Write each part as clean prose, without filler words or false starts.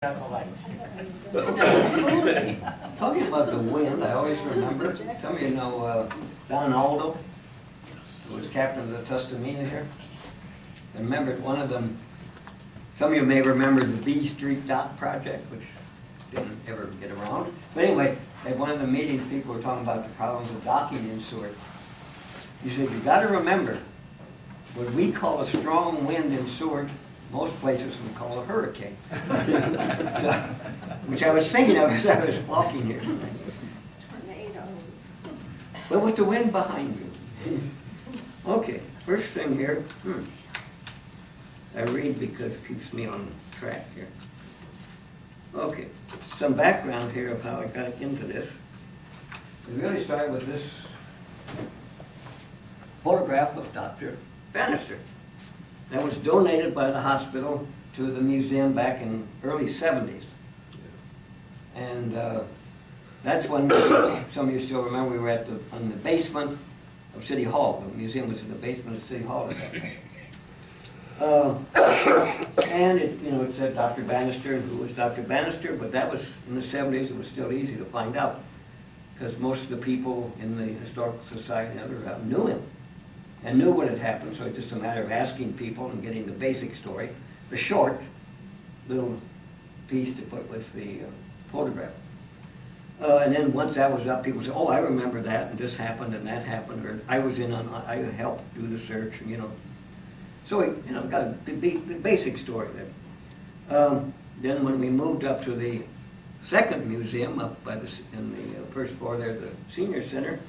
Out the lights. Talking about the wind, I always remember, some of you know Don Aldo, who was captain of the Tuscaloosa here. I remembered one of them, some of you may remember the B Street Dock project, which didn't ever get around. But anyway, at one of the meetings, people were talking about the problems of docking in Seward. He said, you got to remember, what we call a strong wind in Seward, most places would call a hurricane. So, which I was thinking of as I was walking here. Tornadoes. But with the wind behind you. Okay, first thing here, I read because it keeps me on track here. Okay, some background here of how I got into this. We really started with this photograph of Dr. Bannister. That was donated by the hospital to the museum back in early 70s. And that's when, some of you still remember, we were at in the basement of City Hall. The museum was in the basement of City Hall at that time. And it, it said Dr. Bannister and who was Dr. Bannister, but that was in the 70s. It was still easy to find out because most of the people in the Historical Society and other knew him and knew what had happened, so it's just a matter of asking people and getting the basic story, the short little piece to put with the photograph. And then once that was up, people said, oh, I remember that, and this happened, and that happened, or I was in on, I helped do the search, and So we, got the basic story there. Then when we moved up to the second museum up by in the first floor there, the Senior Center,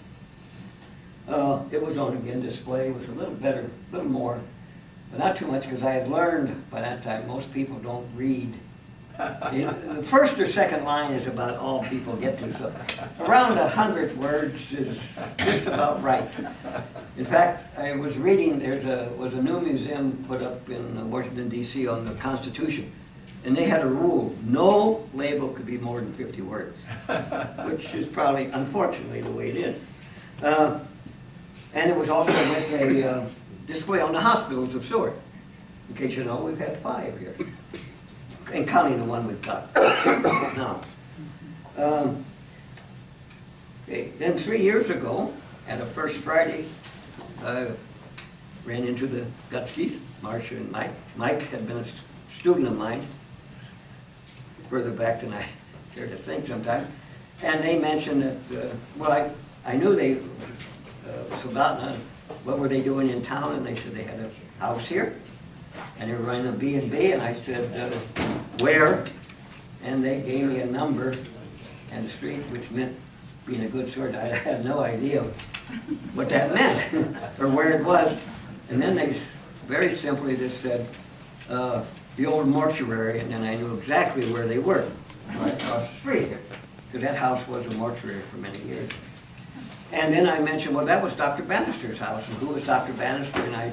it was on again display. It was a little better, a little more, but not too much because I had learned by that time most people don't read. The first or second line is about all people get to, so around 100 words is just about right. In fact, I was reading, was a new museum put up in Washington, D.C. on the Constitution, and they had a rule, no label could be more than 50 words, which is probably, unfortunately, the way it is. And it was also with a display on the hospitals of Seward. In case you know, we've had 5 here, and counting the one we've got now. Okay. Then 3 years ago, at a First Friday, I ran into the Gutskis, Marcia and Mike. Mike had been a student of mine, further back than I care to think sometimes. And they mentioned that, well, I knew they, Savannah, what were they doing in town? And they said they had a house here, and they were running a B&B, and I said, where? And they gave me a number and a street, which meant, being a good sort, I had no idea what that meant, or where it was. And then they very simply just said, the old mortuary, and then I knew exactly where they were, right across the street here, because that house was a mortuary for many years. And then I mentioned, well, that was Dr. Bannister's house, and who was Dr. Bannister? And I,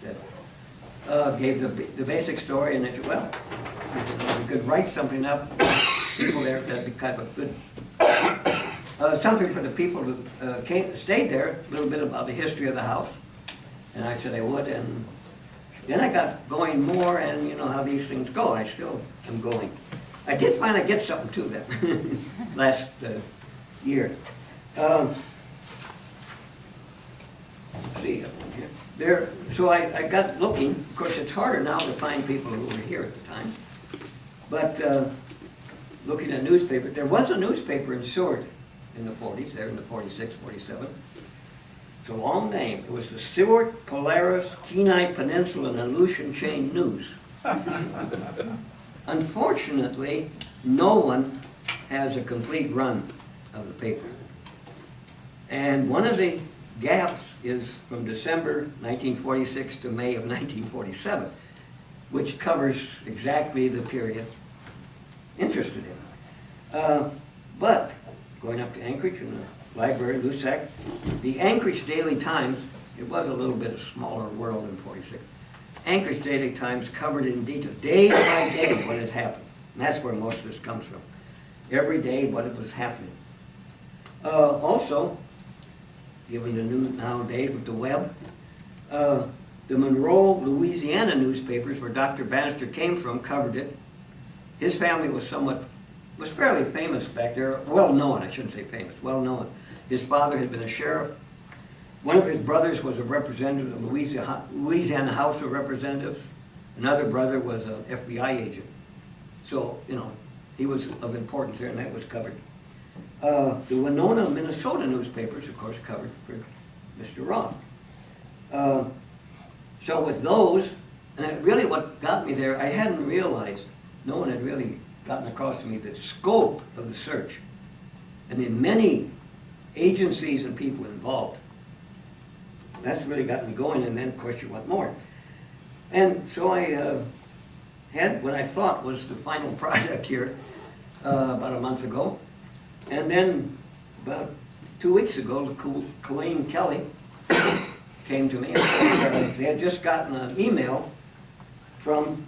said, gave the basic story, and they said, well, we could write something up, people there, that'd be kind of a good, something for the people who stayed there, a little bit about the history of the house. And I said I would, and then I got going more, and you know how these things go. I still am going. I did finally get something to them last year. Let's see, so I got looking. Of course, it's harder now to find people who were here at the time. But looking at newspapers, there was a newspaper in Seward in the 40s, there in the 46, 47. It's a long name. It was the Seward, Polaris, Kenai Peninsula, and Aleutian Chain News. Unfortunately, no one has a complete run of the paper. And one of the gaps is from December 1946 to May of 1947, which covers exactly the period interested in. But going up to Anchorage in the library, Lusac, the Anchorage Daily Times, it was a little bit of smaller world in 46. Anchorage Daily Times covered in detail, day by day, what had happened. And that's where most of this comes from. Every day, what was happening. Also, given the new nowadays with the web, the Monroe, Louisiana newspapers, where Dr. Bannister came from, covered it. his family was fairly famous back there, well known, I shouldn't say famous, well known. His father had been a sheriff. One of his brothers was a representative of the Louisiana House of Representatives. Another brother was an FBI agent. So, you know, he was of importance there, and that was covered. The Winona, Minnesota newspapers, of course, covered for Mr. Roth. So with those, and really what got me there, I hadn't realized, no one had really gotten across to me the scope of the search and the many agencies and people involved. That's really got me going, and then of course you want more. And so I had what I thought was the final project here about a month ago. And then about 2 weeks ago, Colleen Kelly came to me and said they had just gotten an email from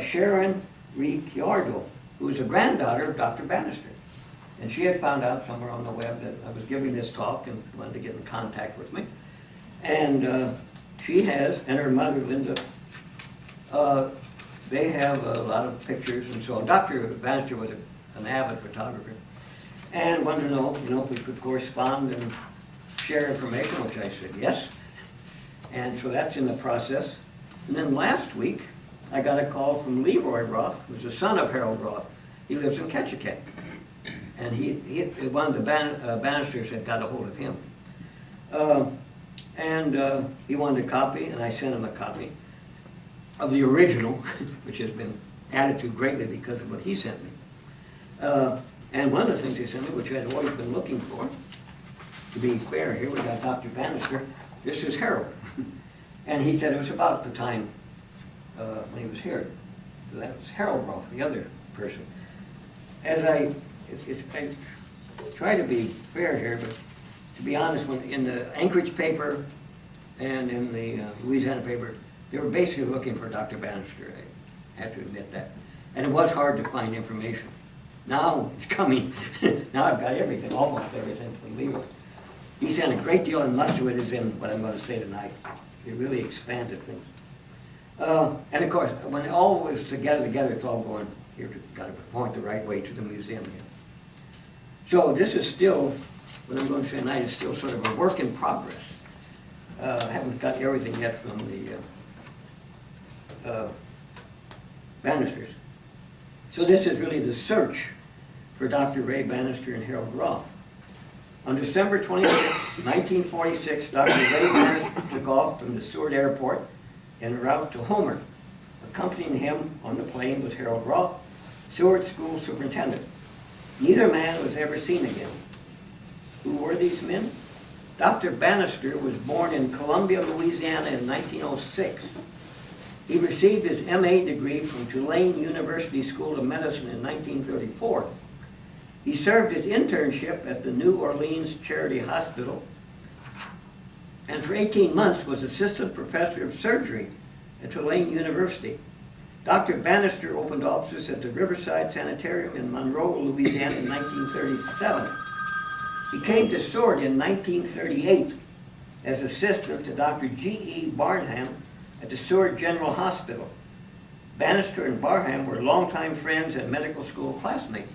Sharon Ricciardo, who is a granddaughter of Dr. Bannister. And she had found out somewhere on the web that I was giving this talk and wanted to get in contact with me. And she has, and her mother, Linda, they have a lot of pictures and so on. Dr. Bannister was an avid photographer and wanted to know, if we could correspond and share information, which I said yes. And so that's in the process. And then last week, I got a call from Leroy Roth, who's the son of Harold Roth. He lives in Ketchikan. And one of the Bannisters had got a hold of him. He wanted a copy, and I sent him a copy of the original, which has been added to greatly because of what he sent me. And one of the things he sent me, which I had always been looking for, to be fair, here we got Dr. Bannister, this is Harold. And he said it was about the time when he was here. So that was Harold Roth, the other person. As I try to be fair here, but to be honest, when in the Anchorage paper and in the Louisiana paper, they were basically looking for Dr. Bannister. I have to admit that. And it was hard to find information. Now it's coming. Now I've got everything, almost everything from Leroy. He sent a great deal, and much of it is in what I'm going to say tonight. He really expanded things. And of course, when it all was together, it's all going, you've got to point the right way to the museum here. So this is still, what I'm going to say tonight is still sort of a work in progress. I haven't got everything yet from the Bannisters. So this is really the search for Dr. Ray Bannister and Harold Roth. On December 26, 1946, Dr. Ray Bannister took off from the Seward Airport en route to Homer. Accompanying him on the plane was Harold Roth, Seward School Superintendent. Neither man was ever seen again. Who were these men? Dr. Bannister was born in Columbia, Louisiana in 1906. He received his MA degree from Tulane University School of Medicine in 1934. He served his internship at the New Orleans Charity Hospital and for 18 months was assistant professor of surgery at Tulane University. Dr. Bannister opened offices at the Riverside Sanitarium in Monroe, Louisiana in 1937. He came to Seward in 1938 as assistant to Dr. G.E. Barnham at the Seward General Hospital. Bannister and Barham were longtime friends and medical school classmates.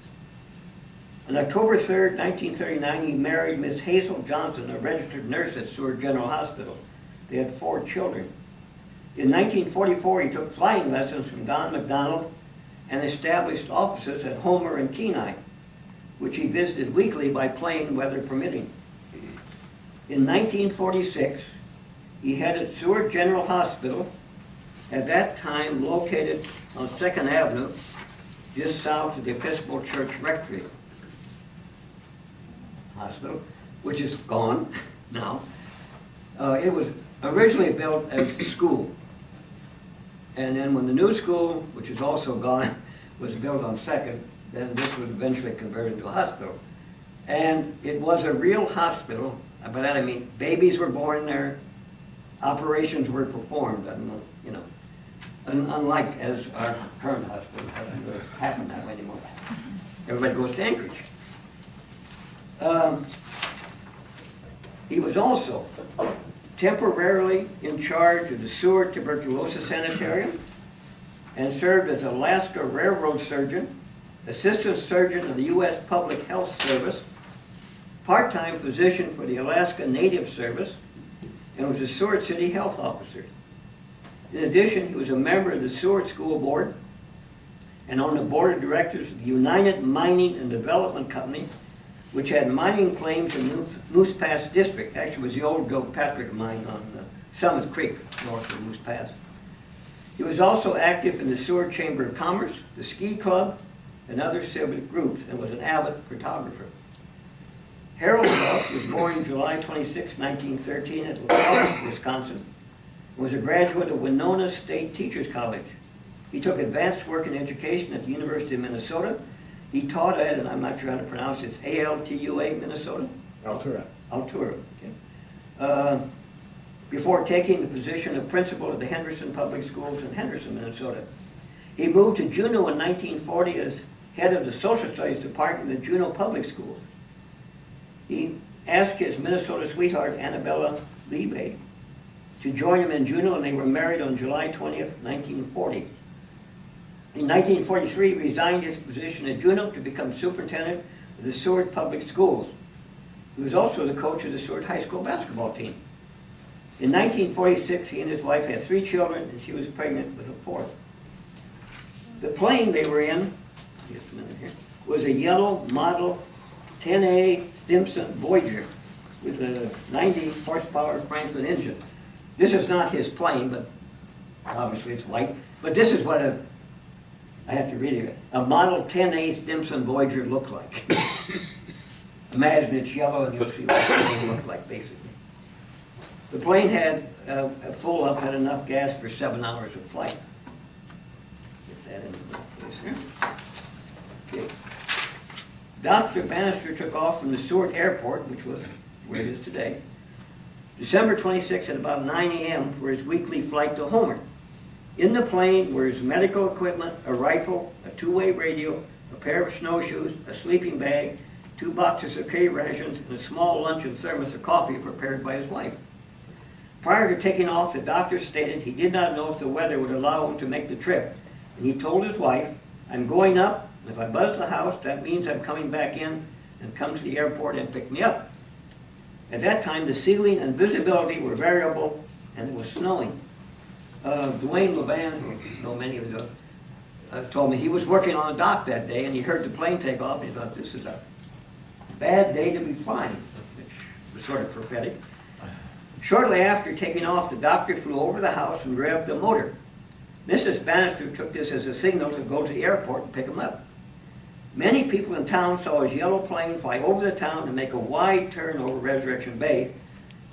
On October 3, 1939, he married Miss Hazel Johnson, a registered nurse at Seward General Hospital. They had 4 children. In 1944, he took flying lessons from Don McDonald and established offices at Homer and Kenai, which he visited weekly by plane, weather permitting. In 1946, he headed Seward General Hospital, at that time located on 2nd Avenue, just south of the Episcopal Church Rectory Hospital, which is gone now. It was originally built as a school. And then when the new school, which is also gone, was built on 2nd, then this was eventually converted into a hospital. And it was a real hospital. By that I mean babies were born there, operations were performed, unlike as our current hospital. It doesn't really happen that way anymore. Everybody goes to Anchorage. He was also temporarily in charge of the Seward Tuberculosis Sanitarium and served as Alaska Railroad Surgeon, Assistant Surgeon of the U.S. Public Health Service, part-time physician for the Alaska Native Service, and was a Seward City Health Officer. In addition, he was a member of the Seward School Board and on the board of directors of the United Mining and Development Company, which had mining claims in Moose Pass District. Actually, it was the old Gilpatrick mine on Summit Creek, north of Moose Pass. He was also active in the Seward Chamber of Commerce, the Ski Club, and other civic groups, and was an avid photographer. Harold Ruff was born July 26, 1913 at LaPorte, Wisconsin, and was a graduate of Winona State Teachers College. He took advanced work in education at the University of Minnesota. He taught at, and I'm not sure how to pronounce it, it's Altua, Minnesota? Altura. Altura, okay. Before taking the position of principal at the Henderson Public Schools in Henderson, Minnesota. He moved to Juneau in 1940 as head of the Social Studies Department at Juneau Public Schools. He asked his Minnesota sweetheart, Annabella Liebe, to join him in Juneau, and they were married on July 20th, 1940. In 1943, he resigned his position at Juneau to become superintendent of the Seward Public Schools. He was also the coach of the Seward High School basketball team. In 1946, he and his wife had 3 children, and she was pregnant with a 4th. The plane they were in, just a minute here, was a yellow Model 10A Stimson Voyager with a 90 horsepower Franklin engine. This is not his plane, but obviously it's white. But this is what I have to read it, a Model 10A Stimson Voyager looked like. Imagine it's yellow and you'll see what the plane looked like, basically. The plane had, full up, had enough gas for 7 hours of flight. Get that into place here. Okay. Dr. Bannister took off from the Seward Airport, which was where it is today, December 26 at about 9 a.m. for his weekly flight to Homer. In the plane were his medical equipment, a rifle, a 2-way radio, a pair of snowshoes, a sleeping bag, 2 boxes of K rations, and a small lunch and thermos of coffee prepared by his wife. Prior to taking off, the doctor stated he did not know if the weather would allow him to make the trip, and he told his wife, "I'm going up, and if I buzz the house, that means I'm coming back in and come to the airport and pick me up." At that time, the ceiling and visibility were variable, and it was snowing. Dwayne Levan, who know many of you, told me he was working on a dock that day, and he heard the plane take off, and he thought, this is a bad day to be flying, which was sort of prophetic. Shortly after taking off, the doctor flew over the house and revved the motor. Mrs. Bannister took this as a signal to go to the airport and pick him up. Many people in town saw his yellow plane fly over the town and make a wide turn over Resurrection Bay,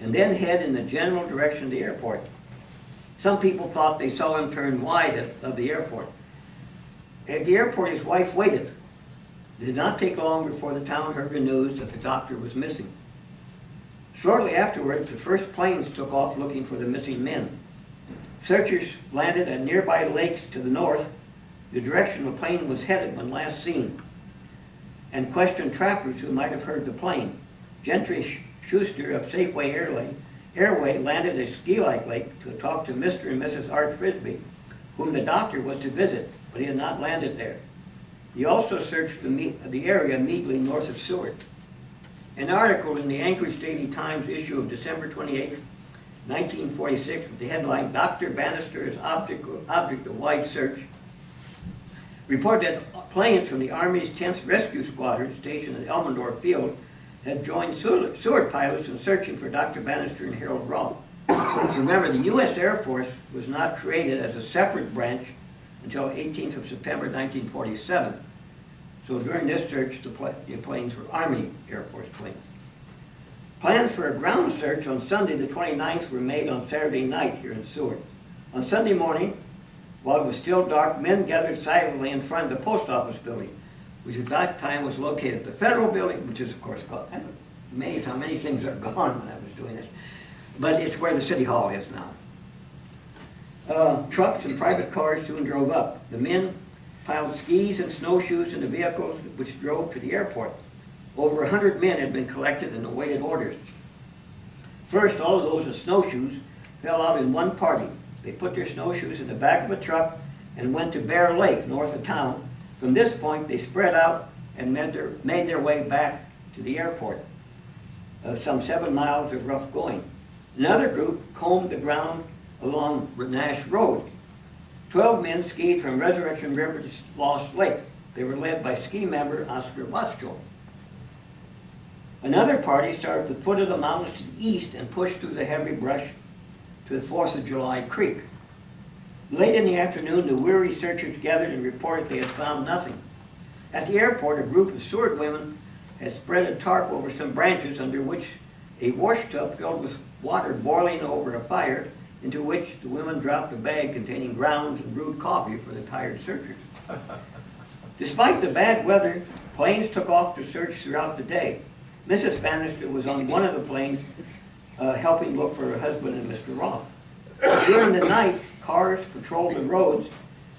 and then head in the general direction of the airport. Some people thought they saw him turn wide of the airport. At the airport, his wife waited. It did not take long before the town heard the news that the doctor was missing. Shortly afterwards, the first planes took off looking for the missing men. Searchers landed at nearby lakes to the north, the direction the plane was headed when last seen, and questioned trappers who might have heard the plane. Gentry Schuster of Safeway Airway landed at Ski Lake to talk to Mr. and Mrs. Art Frisbee, whom the doctor was to visit, but he had not landed there. He also searched the area immediately north of Seward. An article in the Anchorage Daily Times issue of December 28, 1946, with the headline, "Dr. Bannister's Object of Wide Search," reported that planes from the Army's 10th Rescue Squadron stationed at Elmendorf Field had joined Seward pilots in searching for Dr. Bannister and Harold Roth. Remember, the U.S. Air Force was not created as a separate branch until 18th of September 1947. So during this search, the planes were Army Air Force planes. Plans for a ground search on Sunday the 29th were made on Saturday night here in Seward. On Sunday morning, while it was still dark, men gathered silently in front of the post office building, which at that time was located at the Federal Building, which is of course called, I'm amazed how many things are gone when I was doing this, but it's where the City Hall is now. Trucks and private cars soon drove up. The men piled skis and snowshoes into vehicles which drove to the airport. Over 100 men had been collected and awaited orders. First, all of those with snowshoes fell out in one party. They put their snowshoes in the back of a truck and went to Bear Lake, north of town. From this point, they spread out and made their way back to the airport, some 7 miles of rough going. Another group combed the ground along Nash Road. 12 men skied from Resurrection River to Lost Lake. They were led by ski member Oscar Wascho. Another party started at the foot of the mountains to the east and pushed through the heavy brush to the 4th of July Creek. Late in the afternoon, the weary searchers gathered and reported they had found nothing. At the airport, a group of Seward women had spread a tarp over some branches under which a wash tub filled with water boiling over a fire, into which the women dropped a bag containing grounds and brewed coffee for the tired searchers. Despite the bad weather, planes took off to search throughout the day. Mrs. Bannister was on one of the planes helping look for her husband and Mr. Roth. During the night, cars patrolled the roads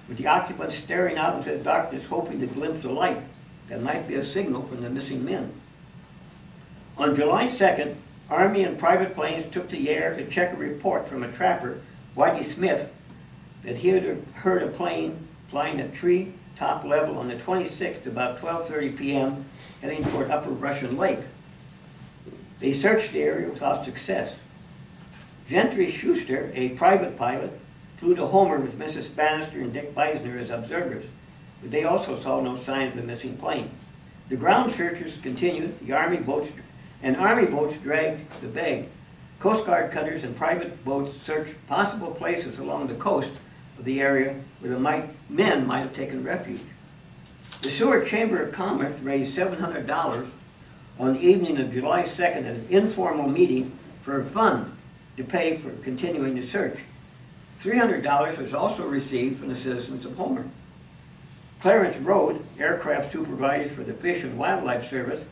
with the occupants staring out into the darkness, hoping to glimpse a light that might be a signal from the missing men. On July 2nd, Army and private planes took to the air to check a report from a trapper, Whitey Smith, that he had heard a plane flying at tree-top level on the 26th about 12:30 p.m. heading toward Upper Russian Lake. They searched the area without success. Gentry Schuster, a private pilot, flew to Homer with Mrs. Bannister and Dick Beisner as observers, but they also saw no sign of the missing plane. The ground searches continued. Army boats dragged the bag. Coast Guard cutters and private boats searched possible places along the coast of the area where the men might have taken refuge. The Seward Chamber of Commerce raised $700 on the evening of July 2nd at an informal meeting for a fund to pay for continuing the search. $300 was also received from the citizens of Homer. Clarence Road, aircraft supervisor for the Fish and Wildlife Service,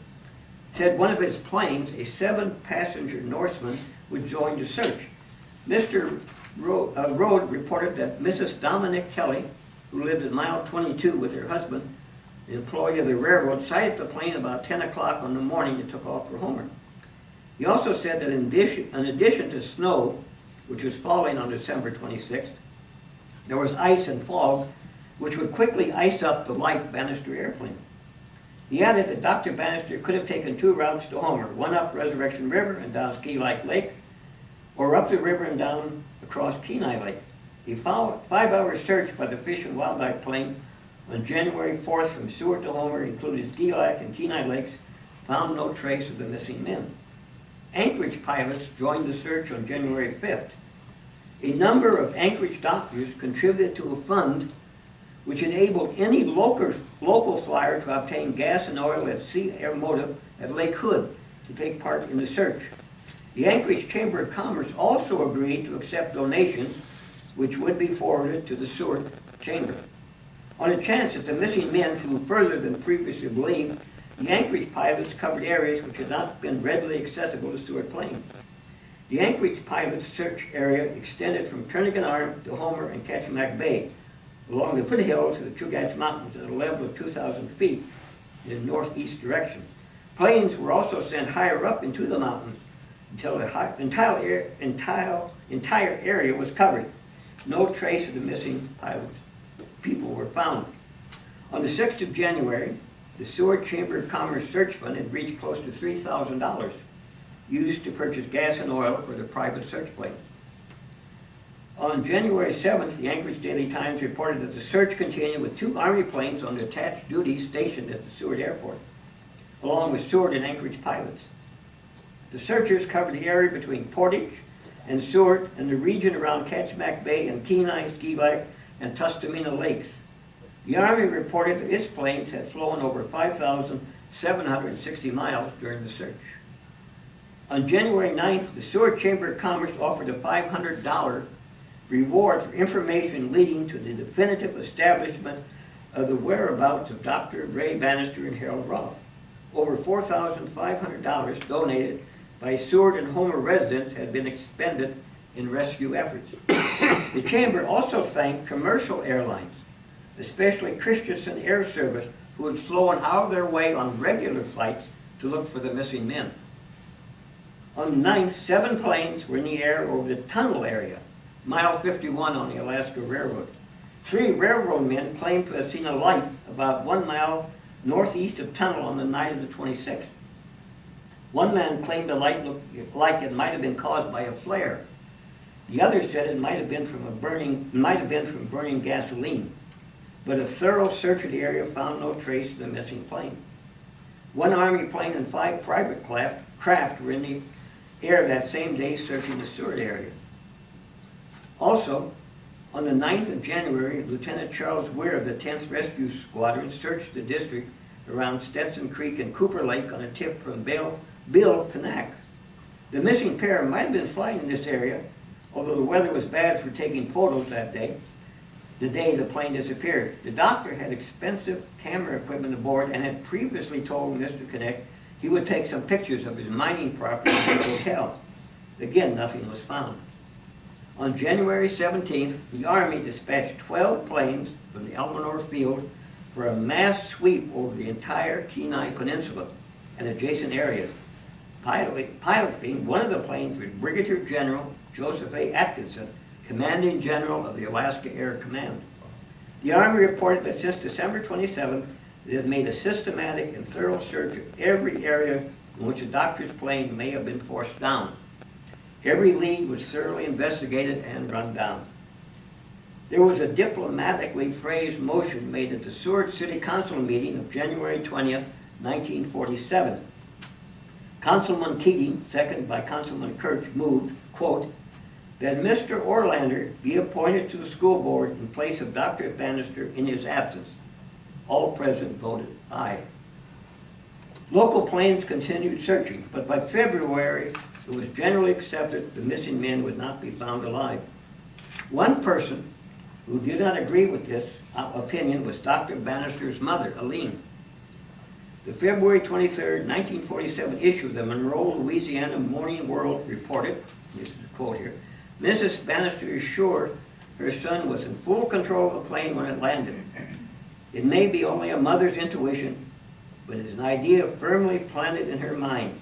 said one of his planes, a 7-passenger Norseman, would join the search. Mr. Road reported that Mrs. Dominic Kelly, who lived at mile 22 with her husband, the employee of the railroad, sighted the plane about 10 o'clock on the morning it took off for Homer. He also said that in addition to snow, which was falling on December 26th, there was ice and fog, which would quickly ice up the light Bannister airplane. He added that Dr. Bannister could have taken 2 routes to Homer, one up Resurrection River and down Ski Lake, or up the river and down across Kenai Lake. A 5-hour search by the Fish and Wildlife plane on January 4th from Seward to Homer, including Ski Lake and Kenai Lakes, found no trace of the missing men. Anchorage pilots joined the search on January 5th. A number of Anchorage doctors contributed to a fund which enabled any local flyer to obtain gas and oil at Sea Air Motive at Lake Hood to take part in the search. The Anchorage Chamber of Commerce also agreed to accept donations which would be forwarded to the Seward Chamber. On a chance that the missing men flew further than previously believed, the Anchorage pilots covered areas which had not been readily accessible to Seward planes. The Anchorage pilots' search area extended from Turnagain Arm to Homer and Kachemak Bay, along the foothills of the Chugach Mountains at a level of 2,000 feet in the northeast direction. Planes were also sent higher up into the mountains until the entire area was covered. No trace of the missing people were found. On the 6th of January, the Seward Chamber of Commerce Search Fund had reached close to $3,000 used to purchase gas and oil for the private search plane. On January 7th, the Anchorage Daily Times reported that the search continued with 2 Army planes on detached duty stationed at the Seward Airport, along with Seward and Anchorage pilots. The searchers covered the area between Portage and Seward and the region around Kachemak Bay and Kenai, Ski Lake, and Tustamina Lakes. The Army reported that its planes had flown over 5,760 miles during the search. On January 9th, the Seward Chamber of Commerce offered a $500 reward for information leading to the definitive establishment of the whereabouts of Dr. Ray Bannister and Harold Roth. Over $4,500 donated by Seward and Homer residents had been expended in rescue efforts. The Chamber also thanked commercial airlines, especially Christensen Air Service, who had flown out of their way on regular flights to look for the missing men. On the 9th, 7 planes were in the air over the tunnel area, mile 51 on the Alaska Railroad. 3 railroad men claimed to have seen a light about 1 mile northeast of tunnel on the night of the 26th. One man claimed the light looked like it might have been caused by a flare. The other said it might have been from burning gasoline. But a thorough search of the area found no trace of the missing plane. 1 Army plane and 5 private craft were in the air that same day searching the Seward area. Also, on the 9th of January, Lieutenant Charles Weir of the 10th Rescue Squadron searched the district around Stetson Creek and Cooper Lake on a tip from Bill Kanak. The missing pair might have been flying in this area, although the weather was bad for taking photos that day, the day the plane disappeared. The doctor had expensive camera equipment aboard and had previously told Mr. Kanak he would take some pictures of his mining property at the hotel. Again, nothing was found. On January 17th, the Army dispatched 12 planes from the Elmore Field for a mass sweep over the entire Kenai Peninsula and adjacent areas. Piloting one of the planes was Brigadier General Joseph A. Atkinson, Commanding General of the Alaska Air Command. The Army reported that since December 27th, it had made a systematic and thorough search of every area in which a doctor's plane may have been forced down. Every lead was thoroughly investigated and run down. There was a diplomatically phrased motion made at the Seward City Council meeting of January 20th, 1947. Councilman Keating, seconded by Councilman Kirch, moved, quote, that Mr. Orlander be appointed to the school board in place of Dr. Bannister in his absence. All present voted aye. Local planes continued searching, but by February, it was generally accepted the missing men would not be found alive. One person who did not agree with this opinion was Dr. Bannister's mother, Aline. The February 23, 1947 issue of the Monroe, Louisiana Morning World reported, this is a quote here, Mrs. Bannister is sure her son was in full control of the plane when it landed. It may be only a mother's intuition, but it is an idea firmly planted in her mind.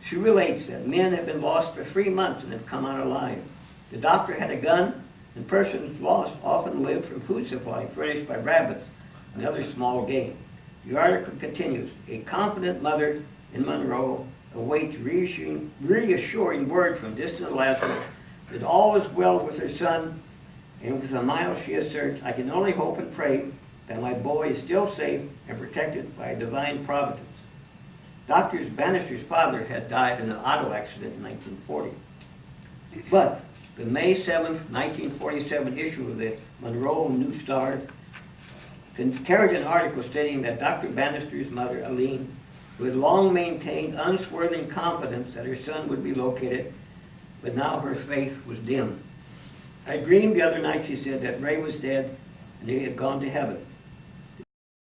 She relates that men have been lost for 3 months and have come out alive. The doctor had a gun, and persons lost often lived from food supply furnished by rabbits and other small game. The article continues, a confident mother in Monroe awaits reassuring word from distant Alaska that all is well with her son, and with the miles she asserts, I can only hope and pray that my boy is still safe and protected by divine providence. Dr. Bannister's father had died in an auto accident in 1940. But the May 7th, 1947 issue of the Monroe News Star carried an article stating that Dr. Bannister's mother, Aline, who had long maintained unswerving confidence that her son would be located, but now her faith was dim. I dreamed the other night, she said, that Ray was dead and he had gone to heaven.